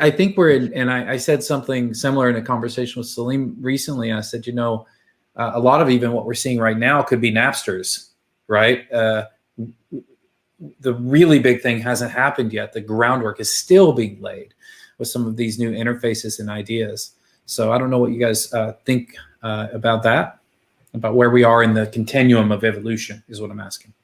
I think we're in, and I said something similar in a conversation with Salim recently. I said, a lot of even what we're seeing right now could be Napsters, right? The really big thing hasn't happened yet. The groundwork is still being laid with some of these new interfaces and ideas. So I don't know what you guys think about that, about where we are in the continuum of evolution is what I'm asking.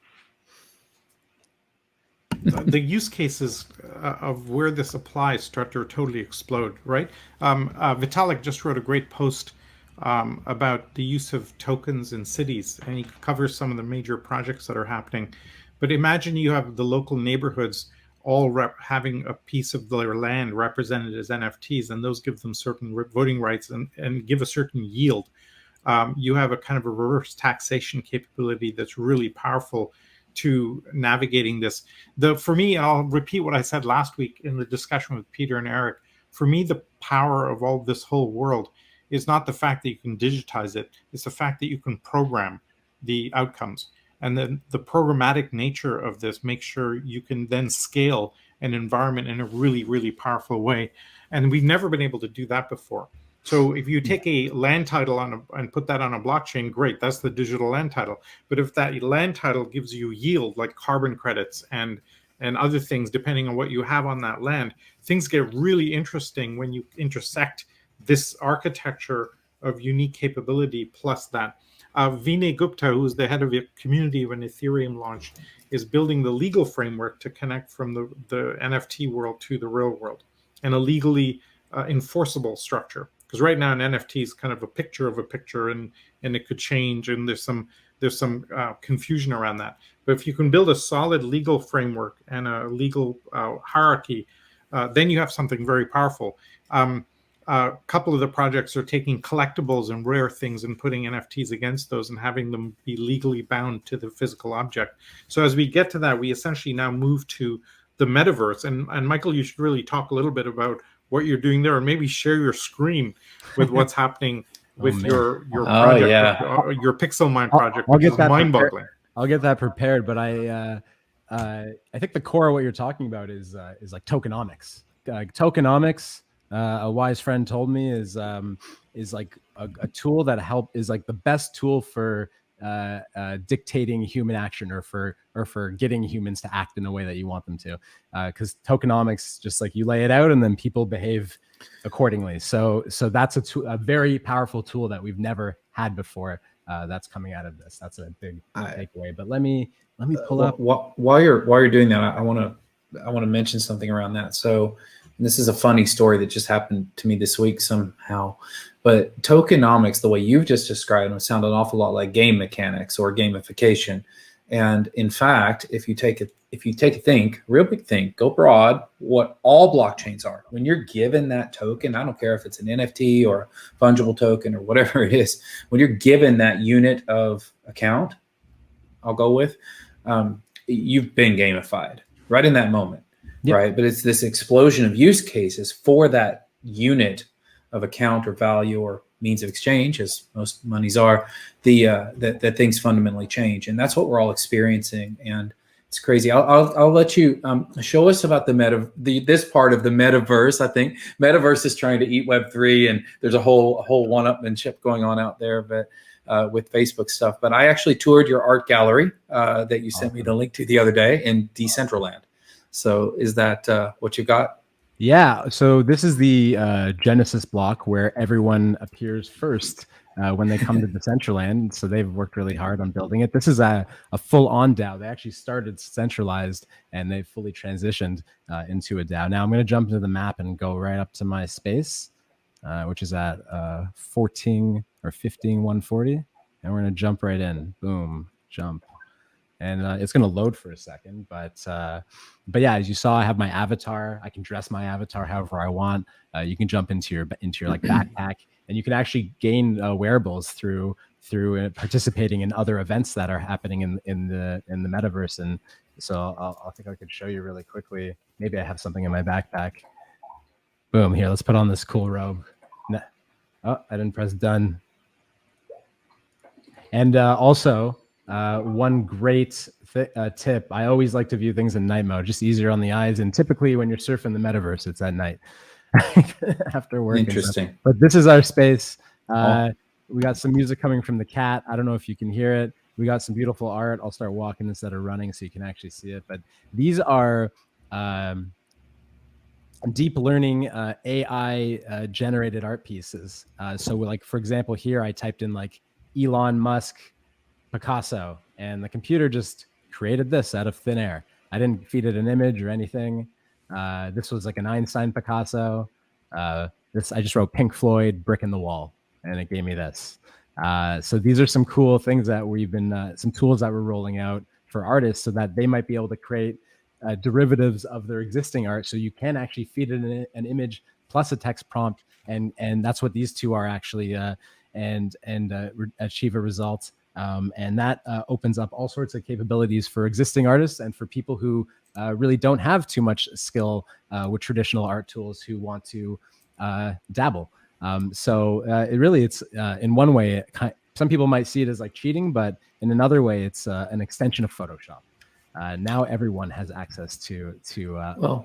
The use cases of where this applies start to totally explode, right? Vitalik just wrote a great post about the use of tokens in cities, and he covers some of the major projects that are happening. But imagine you have the local neighborhoods all having a piece of their land represented as NFTs, and those give them certain voting rights and give a certain yield. You have a kind of a reverse taxation capability that's really powerful to navigating this. For me, I'll repeat what I said last week in the discussion with Peter and Eric. For me, the power of all this whole world is not the fact that you can digitize it. It's the fact that you can program the outcomes. And then the programmatic nature of this makes sure you can then scale an environment in a really, really powerful way. And we've never been able to do that before. So if you take a land title and put that on a blockchain, great, that's the digital land title. But if that land title gives you yield, like carbon credits and other things, depending on what you have on that land, things get really interesting when you intersect this architecture of unique capability plus that. Vinay Gupta, who's the head of the community when Ethereum launched, is building the legal framework to connect from the NFT world to the real world, and a legally enforceable structure. Because right now an NFT is kind of a picture of a picture, and it could change, and there's some confusion around that. But if you can build a solid legal framework and a legal hierarchy, then you have something very powerful. A couple of the projects are taking collectibles and rare things and putting NFTs against those and having them be legally bound to the physical object. So as we get to that, we essentially now move to the metaverse. And Michael, you should really talk a little bit about what you're doing there, and maybe share your screen with what's happening with your project, your Pixel Mine project, which is mind-boggling. I'll get that prepared, but I think the core of what you're talking about is like tokenomics. Tokenomics. A wise friend told me is like a tool that is like the best tool for dictating human action or for getting humans to act in a way that you want them to, because tokenomics, just like you lay it out and then people behave accordingly. So that's a very powerful tool that we've never had before. That's coming out of this. That's a big takeaway. But let me pull up while you're doing that. I want to mention something around that. So. And this is a funny story that just happened to me this week somehow. But tokenomics, the way you've just described it, sounded an awful lot like game mechanics or gamification. And in fact, if you take a think, real big think, go broad, what all blockchains are. When you're given that token, I don't care if it's an NFT or a fungible token or whatever it is, when you're given that unit of account, I'll go with, you've been gamified right in that moment. Yep. Right. But it's this explosion of use cases for that unit of account or value or means of exchange, as most monies are, that things fundamentally change. And that's what we're all experiencing. And it's crazy. I'll let you show us about this part of the metaverse. I think metaverse is trying to eat Web3, and there's a whole one-upmanship going on out there, but with Facebook stuff. But I actually toured your art gallery that you sent me the link to the other day in Decentraland. So is that what you got? Yeah. So this is the Genesis block where everyone appears first when they come to Decentraland. So they've worked really hard on building it. This is a full-on DAO. They actually started centralized and they've fully transitioned into a DAO. Now I'm going to jump into the map and go right up to my space, which is at 14 or 15140. And we're going to jump right in. Boom, jump. And it's going to load for a second, but yeah, as you saw, I have my avatar. I can dress my avatar however I want. You can jump into your like backpack, and you can actually gain wearables through participating in other events that are happening in the metaverse. And so I think I could show you really quickly. Maybe I have something in my backpack. Boom! Here, let's put on this cool robe. No. Oh, I didn't press done. And also. One great tip, I always like to view things in night mode, just easier on the eyes. And typically when you're surfing the metaverse, it's at night. after work. Interesting. But this is our space. Oh. We got some music coming from the cat. I don't know if you can hear it. We got some beautiful art. I'll start walking instead of running so you can actually see it. But these are deep learning AI generated art pieces. So like, for example, here I typed in like Elon Musk Picasso, and the computer just created this out of thin air. I didn't feed it an image or anything. This was like an Einstein Picasso. I just wrote Pink Floyd, Brick in the Wall, and it gave me this. So these are some cool things that we've been, some tools that we're rolling out for artists so that they might be able to create derivatives of their existing art. So you can actually feed it an image plus a text prompt, and that's what these two are actually, and achieve a result. And that opens up all sorts of capabilities for existing artists and for people who really don't have too much skill with traditional art tools who want to dabble. So it's in one way, some people might see it as like cheating, but in another way, it's an extension of Photoshop. Now everyone has access to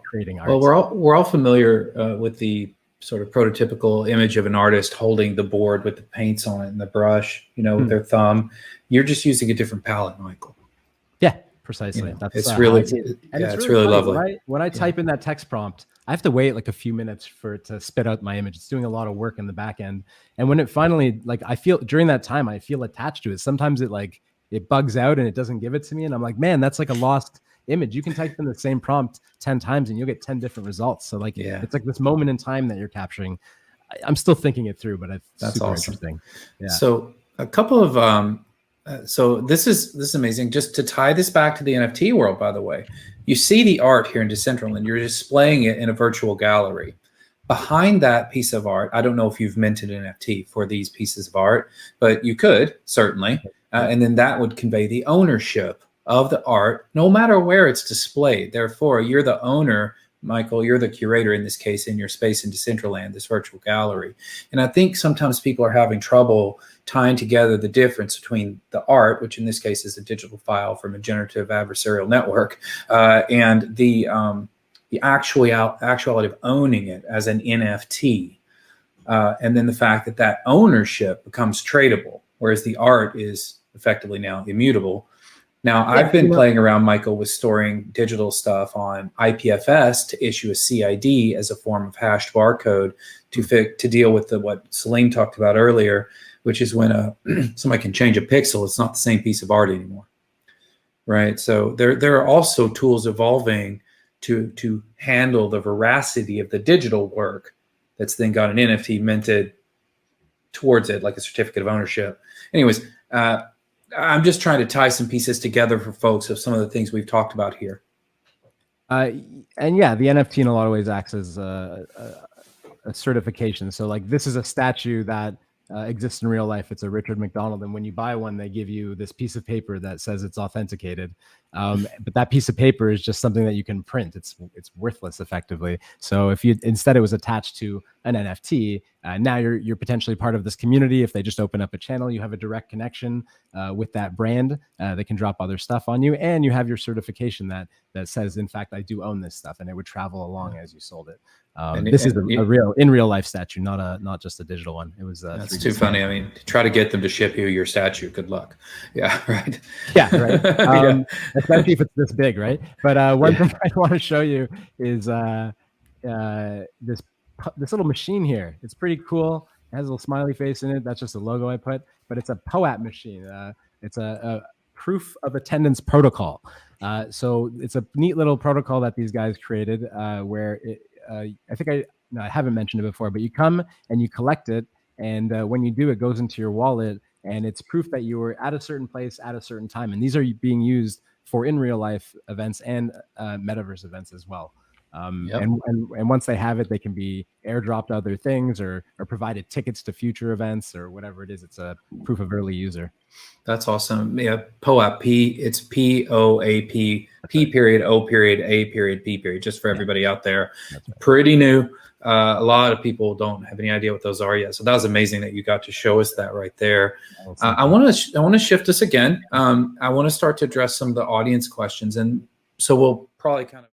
creating art. Well, we're all familiar with the sort of prototypical image of an artist holding the board with the paints on it and the brush, with their thumb. You're just using a different palette, Michael. Yeah, precisely. That's it's really, it's really lovely. When I type in that text prompt, I have to wait like a few minutes for it to spit out my image. It's doing a lot of work in the back end. And when it finally, like, I feel during that time, I feel attached to it. Sometimes it bugs out and it doesn't give it to me. And I'm like, man, that's like a lost image. You can type in the same prompt 10 times and you'll get 10 different results. So like, it's like this moment in time that you're capturing. I'm still thinking it through, but that's super awesome. Interesting. Yeah. So a couple of, so this is amazing. Just to tie this back to the NFT world, by the way, you see the art here in Decentraland, you're displaying it in a virtual gallery. Behind that piece of art, I don't know if you've minted an NFT for these pieces of art, but you could certainly. And then that would convey the ownership of the art, no matter where it's displayed. Therefore, you're the owner, Michael, you're the curator in this case in your space in Decentraland, this virtual gallery. And I think sometimes people are having trouble tying together the difference between the art, which in this case is a digital file from a generative adversarial network, and the actuality of owning it as an NFT. And then the fact that that ownership becomes tradable, whereas the art is effectively now immutable. Now, I've been playing around, Michael, with storing digital stuff on IPFS to issue a CID as a form of hashed barcode to deal with what Salim talked about earlier, which is when somebody can change a pixel, it's not the same piece of art anymore, right? So there are also tools evolving to handle the veracity of the digital work that's then got an NFT minted towards it, like a certificate of ownership. Anyways, I'm just trying to tie some pieces together for folks of some of the things we've talked about here. And yeah, the NFT in a lot of ways acts as a certification. So like this is a statue that exists in real life. It's a Richard McDonald. And when you buy one, they give you this piece of paper that says it's authenticated. But that piece of paper is just something that you can print. It's worthless effectively. So if instead it was attached to an NFT, now you're potentially part of this community. If they just open up a channel, you have a direct connection with that brand. They can drop other stuff on you, and you have your certification that says, in fact, I do own this stuff, and it would travel along as you sold it. This is a real in real life statue, not just a digital one. It was that's too funny. I mean, try to get them to ship you your statue. Good luck. Yeah, right. Yeah, right. Especially if it's this big, right? But one thing I want to show you is this little machine here. It's pretty cool. It has a little smiley face in it. That's just a logo I put, but it's a POAP machine. It's a proof of attendance protocol. So it's a neat little protocol that these guys created where I think I haven't mentioned it before, but you come and you collect it. And when you do, it goes into your wallet, and it's proof that you were at a certain place at a certain time. And these are being used for in real life events and metaverse events as well. And once they have it, they can be airdropped other things or provided tickets to future events or whatever it is. It's a proof of early user. That's awesome. Yeah, POAP, it's POAP, P period, O period, A period, P period, just for everybody out there. Right. Pretty new. A lot of people don't have any idea what those are yet. So that was amazing that you got to show us that right there. I want to shift us again. I want to start to address some of the audience questions. And so we'll probably kind of